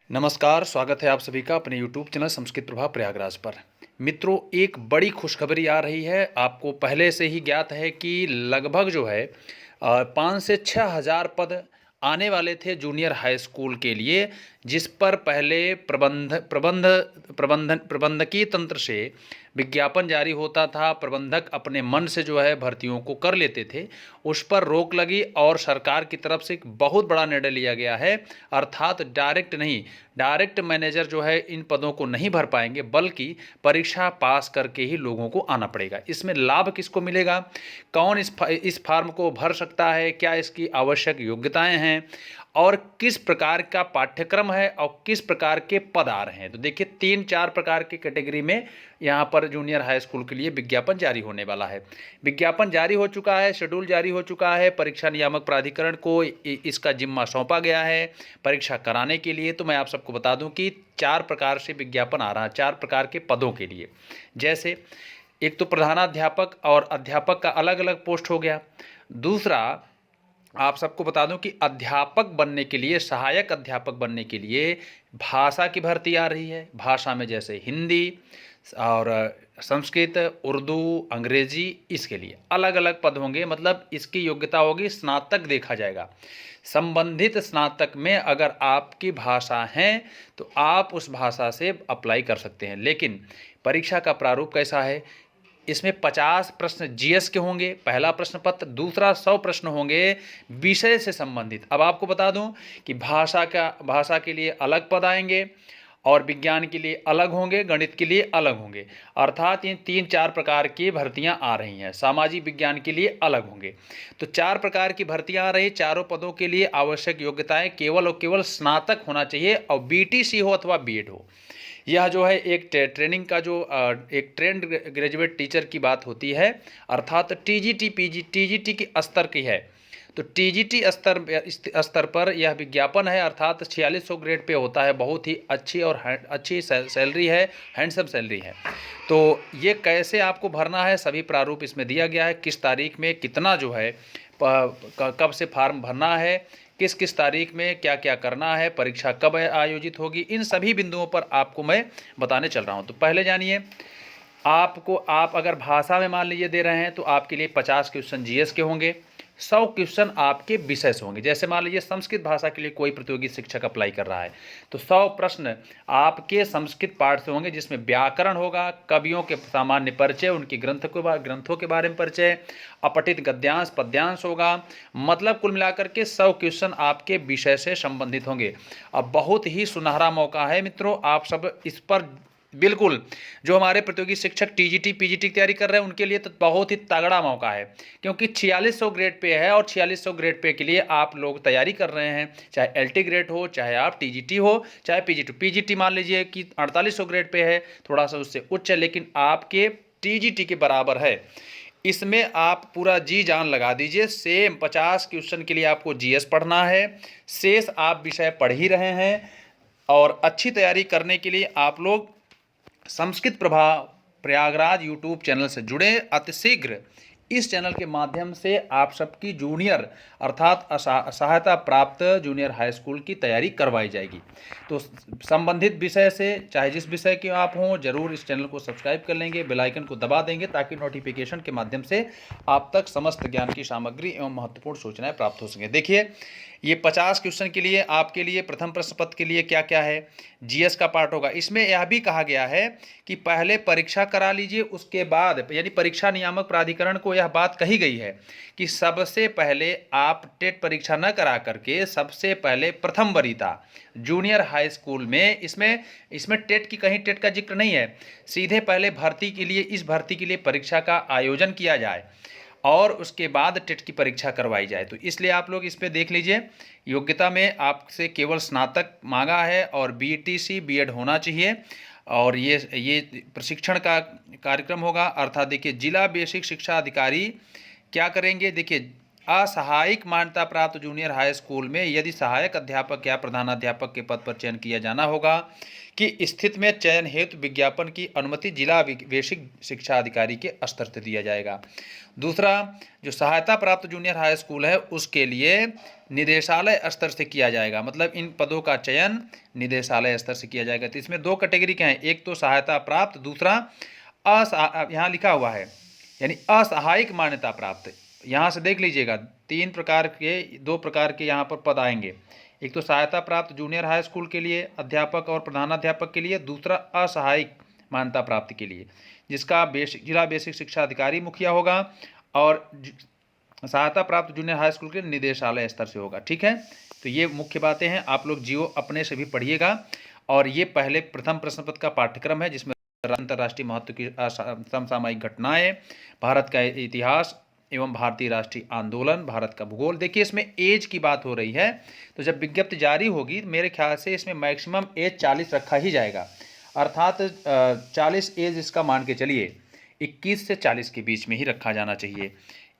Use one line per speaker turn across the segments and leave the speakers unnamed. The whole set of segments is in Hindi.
नमस्कार, स्वागत है आप सभी का अपने YouTube चैनल संस्कृत प्रभाव प्रयागराज पर। मित्रों, एक बड़ी खुशखबरी आ रही है। आपको पहले से ही ज्ञात है कि लगभग जो है 5 से 6 हज़ार पद आने वाले थे जूनियर हाई स्कूल के लिए, जिस पर पहले प्रबंधकीय तंत्र से विज्ञापन जारी होता था। प्रबंधक अपने मन से जो है भर्तियों को कर लेते थे, उस पर रोक लगी और सरकार की तरफ से एक बहुत बड़ा निर्णय लिया गया है। अर्थात डायरेक्ट मैनेजर जो है इन पदों को नहीं भर पाएंगे, बल्कि परीक्षा पास करके ही लोगों को आना पड़ेगा। इसमें लाभ किसको मिलेगा, कौन इस फार्म को भर सकता है, क्या इसकी आवश्यक योग्यताएं हैं और किस प्रकार का पाठ्यक्रम है और किस प्रकार के पद आ रहे हैं। तो देखिए 3-4 प्रकार की कैटेगरी में यहाँ पर जूनियर हाई स्कूल के लिए विज्ञापन जारी होने वाला है। विज्ञापन जारी हो चुका है, शेड्यूल जारी हो चुका है। परीक्षा नियामक प्राधिकरण को इसका जिम्मा सौंपा गया है परीक्षा कराने के लिए। तो मैं आप सबको बता दूं कि 4 प्रकार से विज्ञापन आ रहा है, 4 प्रकार के पदों के लिए। जैसे एक तो प्रधानाध्यापक और अध्यापक का अलग अलग पोस्ट हो गया। दूसरा, आप सबको बता दूं कि अध्यापक बनने के लिए, सहायक अध्यापक बनने के लिए भाषा की भर्ती आ रही है। भाषा में जैसे हिंदी और संस्कृत, उर्दू, अंग्रेजी, इसके लिए अलग अलग पद होंगे। मतलब इसकी योग्यता होगी स्नातक देखा जाएगा। संबंधित स्नातक में अगर आपकी भाषा है तो आप उस भाषा से अप्लाई कर सकते हैं। लेकिन परीक्षा का प्रारूप कैसा है, इसमें 50 प्रश्न जीएस के होंगे, पहला प्रश्न पत्र। दूसरा 100 प्रश्न होंगे विषय से संबंधित। अब आपको बता दूं कि भाषा के लिए अलग पद आएंगे और विज्ञान के लिए अलग होंगे, गणित के लिए अलग होंगे। अर्थात ये 3-4 प्रकार की भर्तियां आ रही हैं। सामाजिक विज्ञान के लिए अलग होंगे। तो 4 प्रकार की भर्तियां आ रही। चारों पदों के लिए आवश्यक योग्यताएं केवल और केवल स्नातक होना चाहिए और बीटीसी हो अथवा बीएड हो। यह जो है एक ट्रेनिंग का जो एक ट्रेंड ग्रेजुएट टीचर की बात होती है, अर्थात टीजीटी के स्तर की है। तो टीजीटी स्तर पर यह विज्ञापन है। अर्थात 4600 ग्रेड पे होता है। बहुत ही अच्छी और अच्छी सैलरी है, हैंडसम सैलरी है। तो ये कैसे आपको भरना है, सभी प्रारूप इसमें दिया गया है। किस तारीख में कितना जो है, कब से फार्म भरना है, किस किस तारीख में क्या क्या करना है, परीक्षा कब आयोजित होगी, इन सभी बिंदुओं पर आपको मैं बताने चल रहा हूँ। तो पहले जानिए, आप अगर भाषा में मान लीजिए दे रहे हैं तो आपके लिए 50 क्वेश्चन जीएस के होंगे, 100 क्वेश्चन आपके विषय से होंगे। जैसे मान लीजिए संस्कृत भाषा के लिए कोई प्रतियोगी शिक्षक अप्लाई कर रहा है तो 100 प्रश्न आपके संस्कृत पाठ से होंगे, जिसमें व्याकरण होगा, कवियों के सामान्य परिचय, उनकी ग्रंथों के बारे में परिचय, अपठित गद्यांश पद्यांश होगा। मतलब कुल मिलाकर के 100 क्वेश्चन आपके विषय से संबंधित होंगे। अब बहुत ही सुनहरा मौका है मित्रों, आप सब इस पर बिल्कुल, जो हमारे प्रतियोगी शिक्षक टीजीटी पीजीटी की तैयारी कर रहे हैं उनके लिए तो बहुत ही तगड़ा मौका है, क्योंकि 4600 ग्रेड पे है और 4600 ग्रेड पे के लिए आप लोग तैयारी कर रहे हैं। चाहे एलटी ग्रेड हो, चाहे आप टीजीटी हो, चाहे पीजीटी मान लीजिए कि 4800 ग्रेड पे है, थोड़ा सा उससे उच्च है, लेकिन आपके टीजीटी के बराबर है। इसमें आप पूरा जी जान लगा दीजिए। सेम 50 क्वेश्चन के लिए आपको जीएस पढ़ना है, शेष आप विषय पढ़ ही रहे हैं। और अच्छी तैयारी करने के लिए आप लोग संस्कृत प्रभाव प्रयागराज यूट्यूब चैनल से जुड़े। अतिशीघ्र इस चैनल के माध्यम से आप सबकी जूनियर अर्थात सहायता प्राप्त जूनियर हाई स्कूल की तैयारी करवाई जाएगी। तो संबंधित विषय से, चाहे जिस विषय के आप हों, जरूर इस चैनल को सब्सक्राइब कर लेंगे, बेल आइकन को दबा देंगे, ताकि नोटिफिकेशन के माध्यम से आप तक समस्त ज्ञान की सामग्री एवं महत्वपूर्ण सूचनाएं प्राप्त हो सकें। देखिए, ये 50 क्वेश्चन के लिए आपके लिए प्रथम प्रश्न पत्र के लिए क्या क्या है, जीएस का पार्ट होगा। इसमें यह भी कहा गया है कि पहले परीक्षा करा लीजिए, उसके बाद, यानी परीक्षा नियामक प्राधिकरण को यह बात कही गई है कि सबसे पहले आप टेट परीक्षा न करा करके सबसे पहले प्रथम वरीयता जूनियर हाई स्कूल में, इसमें टेट की, कहीं टेट का जिक्र नहीं है, सीधे पहले भर्ती के लिए, इस भर्ती के लिए परीक्षा का आयोजन किया जाए और उसके बाद टेट की परीक्षा करवाई जाए। तो इसलिए आप लोग इस पे देख लीजिए, योग्यता में आपसे केवल स्नातक मांगा है और बीटीसी बीएड होना चाहिए। और ये प्रशिक्षण का कार्यक्रम होगा। अर्थात देखिए, जिला बेसिक शिक्षा अधिकारी क्या करेंगे, देखिए असहायिक मान्यता प्राप्त जूनियर हाई स्कूल में यदि सहायक अध्यापक या प्रधानाध्यापक के पद पर चयन किया जाना होगा कि स्थिति में चयन हेतु विज्ञापन की अनुमति जिला बेसिक शिक्षा अधिकारी के स्तर से दिया जाएगा। दूसरा, जो सहायता प्राप्त जूनियर हाई स्कूल है उसके लिए निदेशालय स्तर से किया जाएगा, मतलब इन पदों का चयन निदेशालय स्तर से किया जाएगा। तो इसमें दो कैटेगरी क्या है, एक तो सहायता प्राप्त, दूसरा यहाँ लिखा हुआ है यानी असहायिक मान्यता प्राप्त। यहाँ से देख लीजिएगा दो प्रकार के यहाँ पर पद आएंगे, एक तो सहायता प्राप्त जूनियर हाई स्कूल के लिए अध्यापक और प्रधानाध्यापक के लिए, दूसरा असहायिक मान्यता प्राप्त के लिए जिसका जिला बेसिक शिक्षा अधिकारी मुखिया होगा और सहायता प्राप्त जूनियर हाई स्कूल के निदेशालय स्तर से होगा। ठीक है, तो ये मुख्य बातें हैं, आप लोग जियो अपने से भी पढ़िएगा। और ये पहले प्रथम प्रश्न पत्र का पाठ्यक्रम है जिसमें अंतर्राष्ट्रीय महत्व की समसामयिक घटनाएं, भारत का इतिहास एवं भारतीय राष्ट्रीय आंदोलन, भारत का भूगोल। देखिए इसमें एज की बात हो रही है, तो जब विज्ञप्ति जारी होगी मेरे ख्याल से इसमें मैक्सिमम एज 40 रखा ही जाएगा, अर्थात 40 एज इसका मान के चलिए 21 से 40 के बीच में ही रखा जाना चाहिए,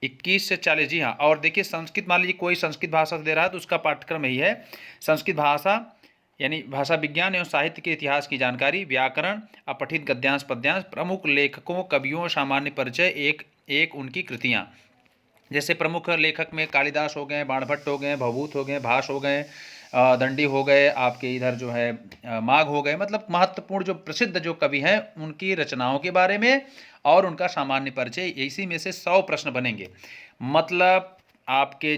21 से 40। जी हाँ, और देखिए संस्कृत, मान लीजिए कोई संस्कृत भाषा दे रहा है तो उसका पाठ्यक्रम यही है, संस्कृत भाषा यानी भाषा विज्ञान एवं साहित्य के इतिहास की जानकारी, व्याकरण, अपठित गद्यांश पद्यांश, प्रमुख लेखकों कवियों सामान्य परिचय, एक उनकी कृतियाँ। जैसे प्रमुख लेखक में कालिदास हो गए, बाणभट्ट हो गए, भवभूत हो गए, भास हो गए, दंडी हो गए, आपके इधर जो है माघ हो गए, मतलब महत्वपूर्ण जो प्रसिद्ध जो कवि हैं उनकी रचनाओं के बारे में और उनका सामान्य परिचय। इसी में से 100 प्रश्न बनेंगे, मतलब आपके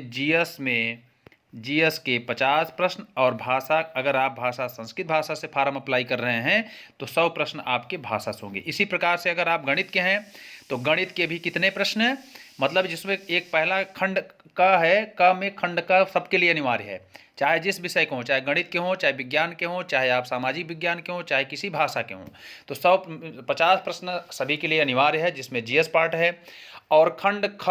जीएस के 50 प्रश्न और भाषा, अगर आप भाषा संस्कृत भाषा से फार्म अप्लाई कर रहे हैं तो 100 प्रश्न आपके भाषा से होंगे। इसी प्रकार से अगर आप गणित के हैं तो गणित के भी कितने प्रश्न हैं, मतलब जिसमें एक पहला खंड का है, क में खंड का सबके लिए अनिवार्य है, चाहे जिस विषय के हों, चाहे गणित के हों, चाहे विज्ञान के हों, चाहे आप सामाजिक विज्ञान के हों, चाहे किसी भाषा के हों, तो 50 प्रश्न सभी के लिए अनिवार्य है जिसमें जीएस पार्ट है। और खंड ख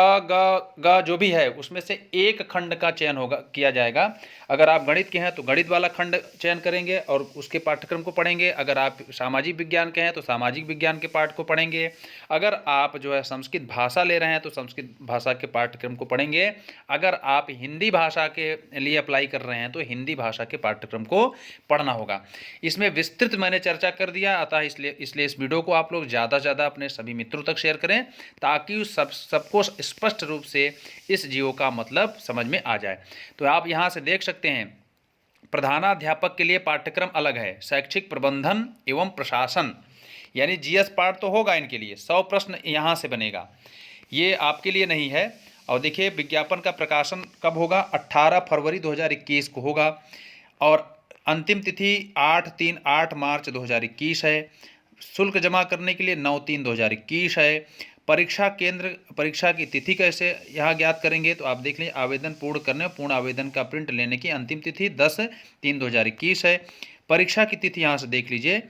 ग जो भी है उसमें से एक खंड का चयन होगा किया जाएगा। अगर आप गणित के हैं तो गणित वाला खंड चयन करेंगे और उसके पाठ्यक्रम को पढ़ेंगे, अगर आप सामाजिक विज्ञान के हैं तो सामाजिक विज्ञान के पाठ को पढ़ेंगे, अगर आप जो है संस्कृत भाषा ले रहे हैं तो संस्कृत भाषा के पाठ्यक्रम को पढ़ेंगे, अगर आप हिंदी भाषा के लिए अप्लाई कर रहे हैं तो हिंदी भाषा के पाठ्यक्रम को पढ़ना होगा। इसमें विस्तृत मैंने चर्चा कर दिया, अतः इसलिए इस वीडियो को आप लोग ज़्यादा से ज़्यादा अपने सभी मित्रों तक शेयर करें ताकि सबको स्पष्ट रूप से इस जियो का मतलब समझ में आ जाए। तो आप यहाँ से देख सकते हैं प्रधानाध्यापक के लिए पाठ्यक्रम अलग है, शैक्षिक प्रबंधन एवं प्रशासन, यानी जीएस पार्ट तो होगा इनके लिए, 100 प्रश्न यहाँ से बनेगा, ये आपके लिए नहीं है। और देखिए विज्ञापन का प्रकाशन कब होगा, 18 फरवरी 2021 को होगा और अंतिम तिथि 8 मार्च 2021 है। शुल्क जमा करने के लिए 9/3/2021 है। परीक्षा केंद्र, परीक्षा की तिथि कैसे यहाँ ज्ञात करेंगे, तो आप देख लीजिए आवेदन पूर्ण करने, पूर्ण आवेदन का प्रिंट लेने की अंतिम तिथि 10/3/2021 है। परीक्षा की तिथि यहाँ से देख लीजिए,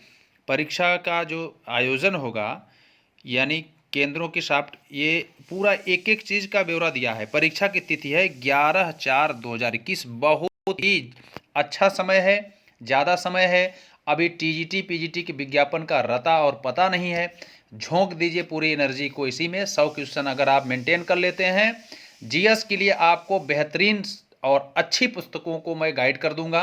परीक्षा का जो आयोजन होगा यानी केंद्रों की सॉफ्ट, ये पूरा एक एक चीज़ का ब्यौरा दिया है। परीक्षा की तिथि है 11/4/2021, बहुत ही अच्छा समय है, ज़्यादा समय है। अभी टीजीटी पीजीटी के विज्ञापन का रता और पता नहीं है, झोंक दीजिए पूरी एनर्जी को इसी में। 100 क्वेश्चन अगर आप मेंटेन कर लेते हैं, जीएस के लिए आपको बेहतरीन और अच्छी पुस्तकों को मैं गाइड कर दूंगा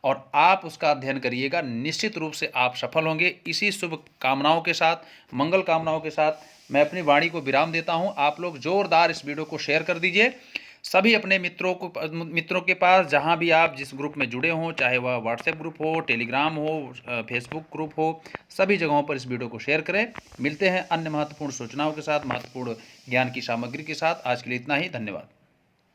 और आप उसका अध्ययन करिएगा, निश्चित रूप से आप सफल होंगे। इसी शुभ कामनाओं के साथ, मंगल कामनाओं के साथ मैं अपनी वाणी को विराम देता हूं। आप लोग जोरदार इस वीडियो को शेयर कर दीजिए सभी अपने मित्रों के पास, जहां भी आप जिस ग्रुप में जुड़े हों, चाहे वह व्हाट्सएप ग्रुप हो, टेलीग्राम हो, फेसबुक ग्रुप हो, सभी जगहों पर इस वीडियो को शेयर करें। मिलते हैं अन्य महत्वपूर्ण सूचनाओं के साथ, महत्वपूर्ण ज्ञान की सामग्री के साथ। आज के लिए इतना ही, धन्यवाद।